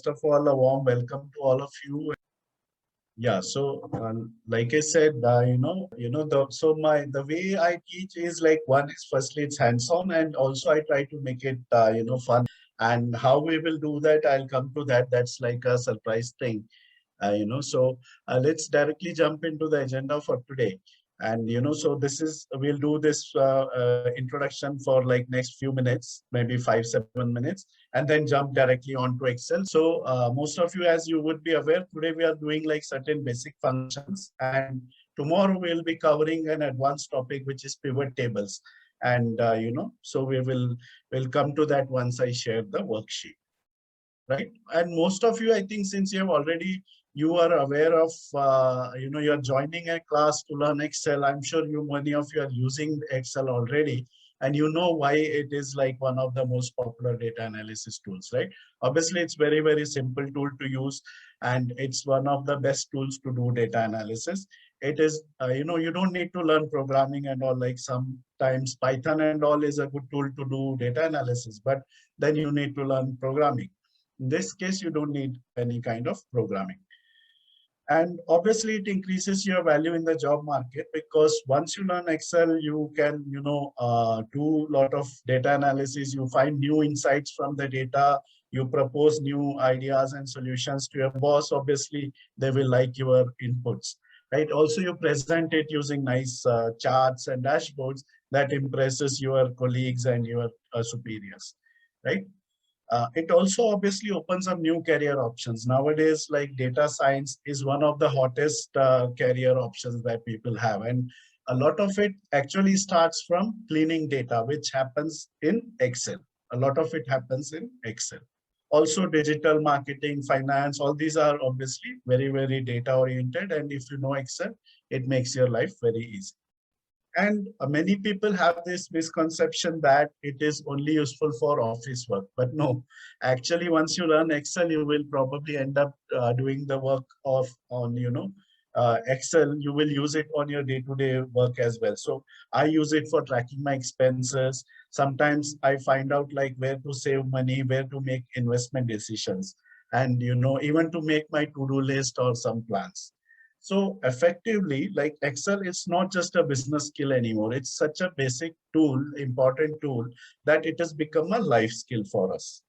first of all, a warm welcome to all of you. Yeah, so like I said, the way I teach is like one is firstly it's hands-on, and also I try to make it fun. And how we will do that, I'll come to that. That's like a surprise thing. Let's directly jump into the agenda for today. And so we'll do this introduction for like next few minutes, maybe 5 7 minutes, and then jump directly onto Excel. So most of you, as you would be aware, today we are doing like certain basic functions, and tomorrow we'll be covering an advanced topic which is pivot tables. And so we'll come to that once I share the worksheet, right? And most of you, I think, since you are aware of, you're joining a class to learn Excel. I'm sure many of you are using Excel already, and you know why it is like one of the most popular data analysis tools, right? Obviously, it's very, very simple tool to use, and it's one of the best tools to do data analysis. It is, you don't need to learn programming and all. Like sometimes Python and all is a good tool to do data analysis, but then you need to learn programming. In this case, you don't need any kind of programming. And obviously, it increases your value in the job market, because once you learn Excel, you can, do a lot of data analysis. You find new insights from the data. You propose new ideas and solutions to your boss. Obviously, they will like your inputs, right? Also, you present it using nice charts and dashboards that impresses your colleagues and your superiors, right? It also obviously opens up new career options. Nowadays, like data science is one of the hottest career options that people have. And a lot of it actually starts from cleaning data, which happens in Excel. A lot of it happens in Excel. Also, digital marketing, finance, all these are obviously very, very data oriented. And if you know Excel, it makes your life very easy. And many people have this misconception that it is only useful for office work. But no, actually, once you learn Excel, you will probably end up doing the work on Excel. You will use it on your day-to-day work as well. So I use it for tracking my expenses. Sometimes I find out like where to save money, where to make investment decisions, and even to make my to-do list or some plans. So effectively, like Excel is not just a business skill anymore. It's such a basic tool, important tool, that it has become a life skill for us.